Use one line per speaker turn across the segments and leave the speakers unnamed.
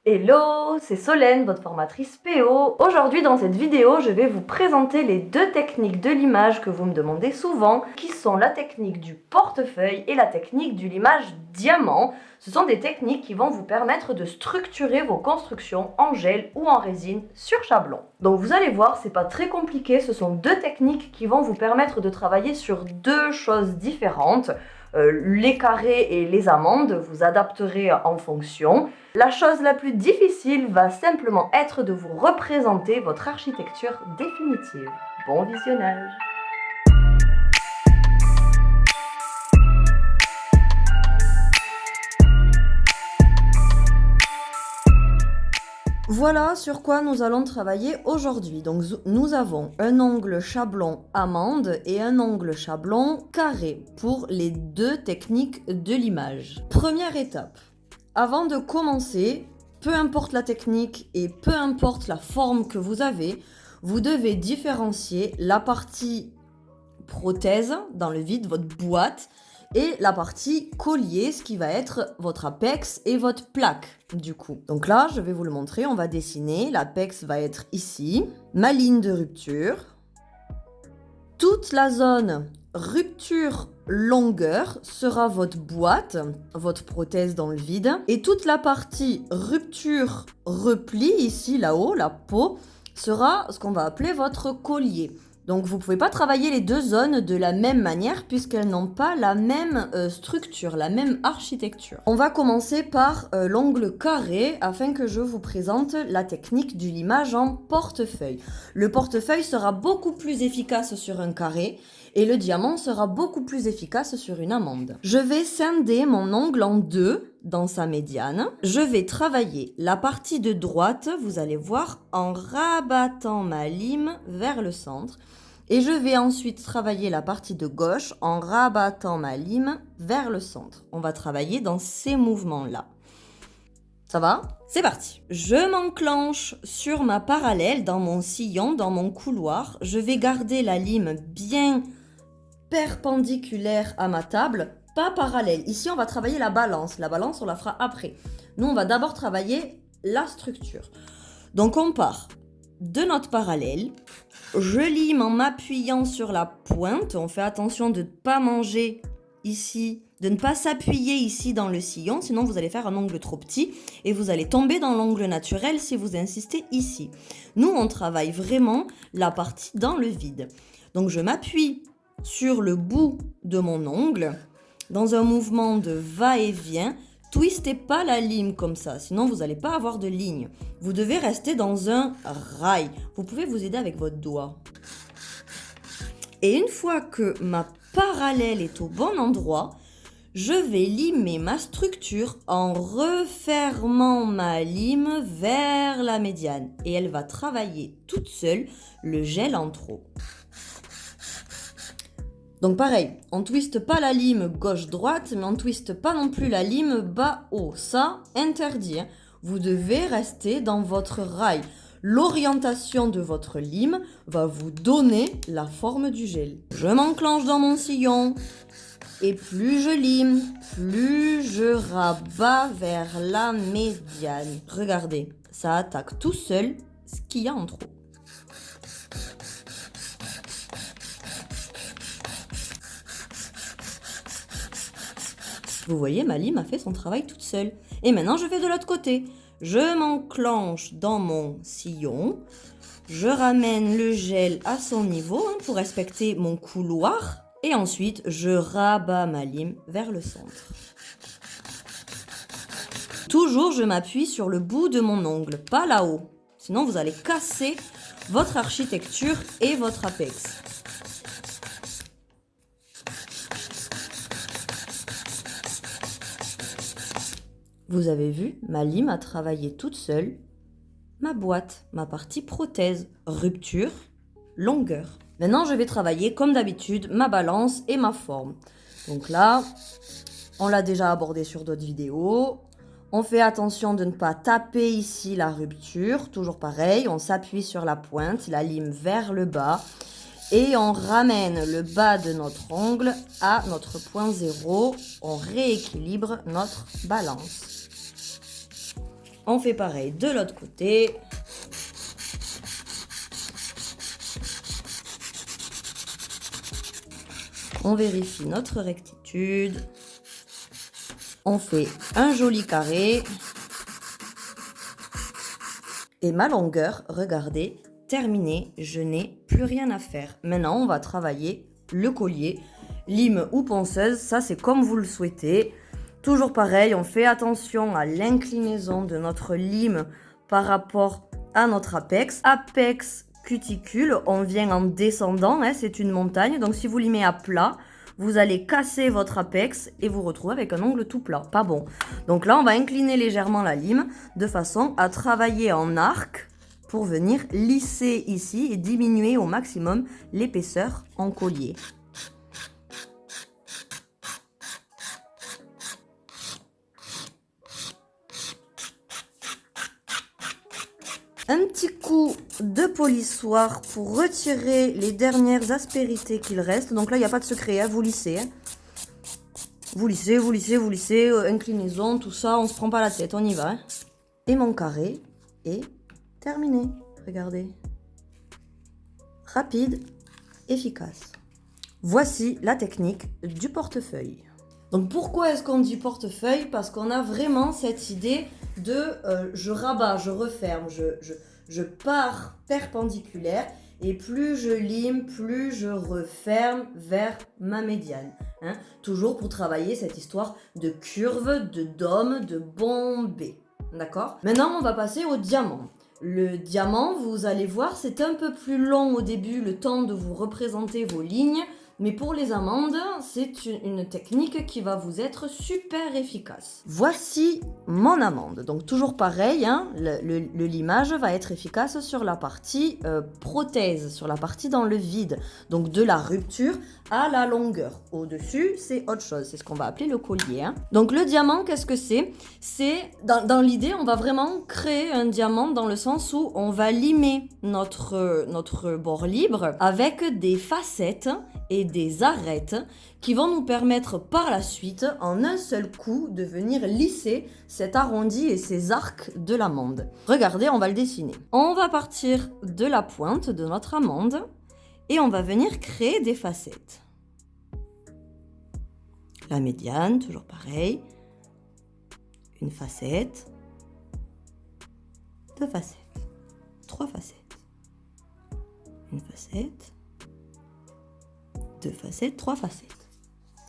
Hello, c'est Solène, votre formatrice PO. Aujourd'hui dans cette vidéo, je vais vous présenter les deux techniques de limage que vous me demandez souvent, qui sont la technique du portefeuille et la technique du limage diamant. Ce sont des techniques qui vont vous permettre de structurer vos constructions en gel ou en résine sur chablon. Donc vous allez voir, c'est pas très compliqué, ce sont deux techniques qui vont vous permettre de travailler sur deux choses différentes. Les carrés et les amandes, vous adapterez en fonction. La chose la plus difficile va simplement être de vous représenter votre architecture définitive. Bon visionnage! Voilà sur quoi nous allons travailler aujourd'hui. Donc nous avons un angle chablon amande et un angle chablon carré pour les deux techniques de limage. Première étape. Avant de commencer, peu importe la technique et peu importe la forme que vous avez, vous devez différencier la partie prothèse dans le vide, votre boîte, et la partie collier, ce qui va être votre apex et votre plaque du coup. Donc là, je vais vous le montrer, on va dessiner, l'apex va être ici, ma ligne de rupture, toute la zone rupture longueur sera votre boîte, votre prothèse dans le vide, et toute la partie rupture repli ici, là-haut, la peau, sera ce qu'on va appeler votre collier. Donc vous ne pouvez pas travailler les deux zones de la même manière puisqu'elles n'ont pas la même structure, la même architecture. On va commencer par l'angle carré afin que je vous présente la technique du limage en portefeuille. Le portefeuille sera beaucoup plus efficace sur un carré et le diamant sera beaucoup plus efficace sur une amande. Je vais scinder mon angle en deux dans sa médiane. Je vais travailler la partie de droite, vous allez voir, en rabattant ma lime vers le centre. Et je vais ensuite travailler la partie de gauche en rabattant ma lime vers le centre. On va travailler dans ces mouvements-là. Ça va? C'est parti. Je m'enclenche sur ma parallèle dans mon sillon, dans mon couloir. Je vais garder la lime bien perpendiculaire à ma table, pas parallèle. Ici, on va travailler la balance. La balance, on la fera après. Nous, on va d'abord travailler la structure. Donc, on part de notre parallèle. Je lime en m'appuyant sur la pointe. On fait attention de ne pas manger ici, de ne pas s'appuyer ici dans le sillon, sinon vous allez faire un angle trop petit et vous allez tomber dans l'angle naturel si vous insistez ici. Nous, on travaille vraiment la partie dans le vide. Donc, je m'appuie sur le bout de mon ongle dans un mouvement de va-et-vient. Twistez pas la lime comme ça, sinon vous n'allez pas avoir de ligne. Vous devez rester dans un rail. Vous pouvez vous aider avec votre doigt. Et une fois que ma parallèle est au bon endroit, je vais limer ma structure en refermant ma lime vers la médiane. Et elle va travailler toute seule le gel en trop. Donc pareil, on ne twiste pas la lime gauche-droite, mais on ne twiste pas non plus la lime bas-haut. Ça, interdit. Vous devez rester dans votre rail. L'orientation de votre lime va vous donner la forme du gel. Je m'enclenche dans mon sillon. Et plus je lime, plus je rabats vers la médiane. Regardez, ça attaque tout seul ce qu'il y a en trop. Vous voyez, ma lime a fait son travail toute seule. Et maintenant, je vais de l'autre côté. Je m'enclenche dans mon sillon. Je ramène le gel à son niveau pour respecter mon couloir. Et ensuite, je rabats ma lime vers le centre. Toujours, je m'appuie sur le bout de mon ongle, pas là-haut. Sinon, vous allez casser votre architecture et votre apex. Vous avez vu, ma lime a travaillé toute seule ma boîte, ma partie prothèse, rupture, longueur. Maintenant, je vais travailler comme d'habitude ma balance et ma forme. Donc là, on l'a déjà abordé sur d'autres vidéos. On fait attention de ne pas taper ici la rupture. Toujours pareil, on s'appuie sur la pointe, la lime vers le bas. Et on ramène le bas de notre ongle à notre point zéro. On rééquilibre notre balance. On fait pareil de l'autre côté. On vérifie notre rectitude. On fait un joli carré. Et ma longueur, regardez, terminée, je n'ai plus rien à faire. Maintenant, on va travailler le collier. Lime ou ponceuse, ça c'est comme vous le souhaitez. Toujours pareil, on fait attention à l'inclinaison de notre lime par rapport à notre apex. Apex, cuticule, on vient en descendant, hein, c'est une montagne. Donc si vous limez à plat, vous allez casser votre apex et vous retrouvez avec un ongle tout plat. Pas bon. Donc là, on va incliner légèrement la lime de façon à travailler en arc pour venir lisser ici et diminuer au maximum l'épaisseur en collier. Un petit coup de polissoir pour retirer les dernières aspérités qu'il reste. Donc là, il n'y a pas de secret, hein, vous lissez. Hein. Vous lissez, vous lissez, vous lissez, inclinaison, tout ça, on se prend pas la tête, on y va. Hein. Et mon carré est terminé. Regardez. Rapide, efficace. Voici la technique du portefeuille. Donc pourquoi est-ce qu'on dit portefeuille? Parce qu'on a vraiment cette idée de je rabats, je referme, je pars perpendiculaire et plus je lime, plus je referme vers ma médiane. Hein? Toujours pour travailler cette histoire de curve, de dôme, de bombée. D'accord? Maintenant, on va passer au diamant. Le diamant, vous allez voir, c'est un peu plus long au début, le temps de vous représenter vos lignes. Mais pour les amandes, c'est une technique qui va vous être super efficace. Voici mon amande. Donc toujours pareil, hein, le limage va être efficace sur la partie prothèse, sur la partie dans le vide. Donc de la rupture à la longueur. Au-dessus, c'est autre chose. C'est ce qu'on va appeler le collier. Hein. Donc le diamant, qu'est-ce que c'est? C'est dans l'idée, on va vraiment créer un diamant dans le sens où on va limer notre bord libre avec des facettes et des arêtes qui vont nous permettre par la suite, en un seul coup, de venir lisser cet arrondi et ces arcs de l'amande. Regardez, on va le dessiner. On va partir de la pointe de notre amande et on va venir créer des facettes. La médiane, toujours pareil. Une facette. Deux facettes. Trois facettes. Une facette. Deux facettes, trois facettes.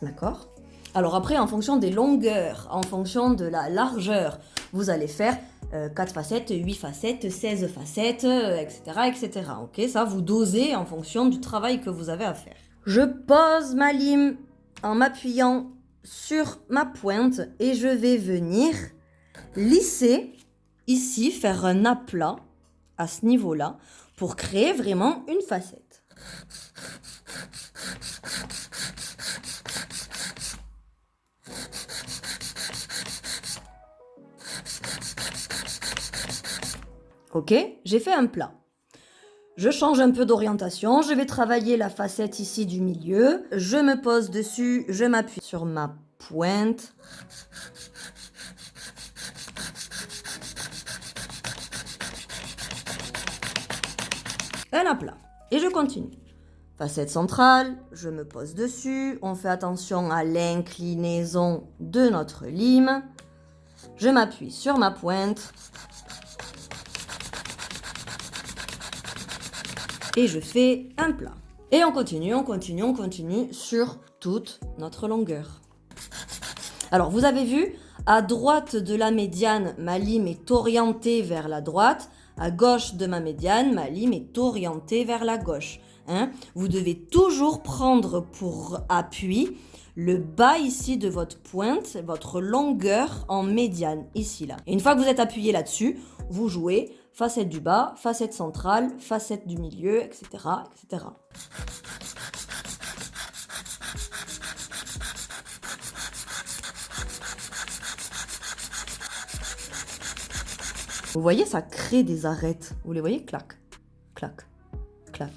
D'accord? Alors après, en fonction des longueurs, en fonction de la largeur, vous allez faire 4 facettes, 8 facettes, 16 facettes, etc., etc. Ok? Ça, vous dosez en fonction du travail que vous avez à faire. Je pose ma lime en m'appuyant sur ma pointe et je vais venir lisser ici, faire un aplat à ce niveau-là pour créer vraiment une facette. Ok, j'ai fait un plat. Je change un peu d'orientation, je vais travailler la facette ici du milieu. Je me pose dessus, je m'appuie sur ma pointe. Un aplat. Et je continue. Facette centrale, je me pose dessus. On fait attention à l'inclinaison de notre lime. Je m'appuie sur ma pointe. Et je fais un plat. Et on continue, on continue, on continue sur toute notre longueur. Alors, vous avez vu, à droite de la médiane, ma lime est orientée vers la droite. À gauche de ma médiane, ma lime est orientée vers la gauche. Hein? Vous devez toujours prendre pour appui le bas ici de votre pointe, votre longueur en médiane, ici, là. Et une fois que vous êtes appuyé là-dessus, vous jouez facette du bas, facette centrale, facette du milieu, etc., etc. Vous voyez, ça crée des arêtes. Vous les voyez? Clac, clac, clac.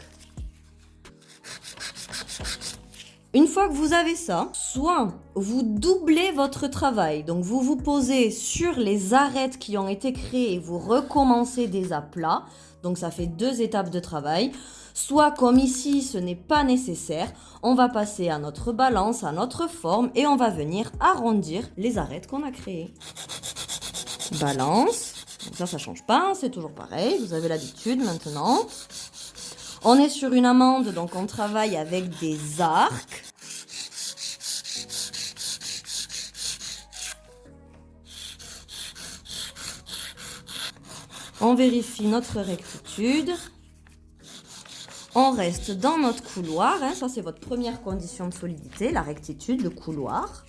Une fois que vous avez ça, soit vous doublez votre travail, donc vous vous posez sur les arêtes qui ont été créées et vous recommencez des aplats, donc ça fait 2 étapes de travail, soit comme ici ce n'est pas nécessaire, on va passer à notre balance, à notre forme et on va venir arrondir les arêtes qu'on a créées. Balance, donc ça change pas, c'est toujours pareil, vous avez l'habitude maintenant. On est sur une amande, donc on travaille avec des arcs. On vérifie notre rectitude. On reste dans notre couloir, hein, ça c'est votre première condition de solidité, la rectitude, le couloir.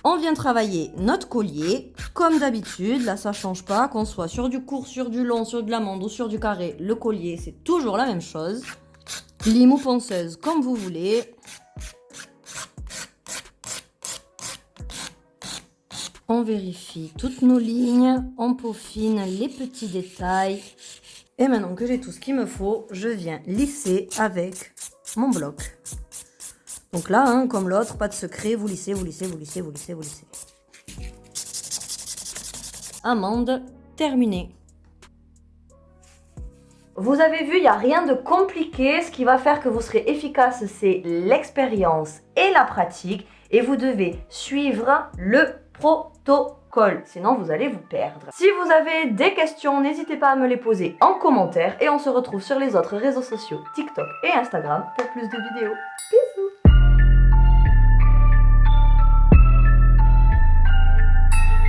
On vient travailler notre collier, comme d'habitude, là ça change pas, qu'on soit sur du court, sur du long, sur de l'amande ou sur du carré, le collier c'est toujours la même chose. Lime ou ponceuse, comme vous voulez. On vérifie toutes nos lignes, on peaufine les petits détails. Et maintenant que j'ai tout ce qu'il me faut, je viens lisser avec mon bloc. Donc là, hein, comme l'autre, pas de secret, vous lissez, vous lissez, vous lissez, vous lissez, vous lissez. Amande terminée. Vous avez vu, il n'y a rien de compliqué. Ce qui va faire que vous serez efficace, c'est l'expérience et la pratique. Et vous devez suivre le protocole, sinon vous allez vous perdre. Si vous avez des questions, n'hésitez pas à me les poser en commentaire. Et on se retrouve sur les autres réseaux sociaux, TikTok et Instagram, pour plus de vidéos. Bisous!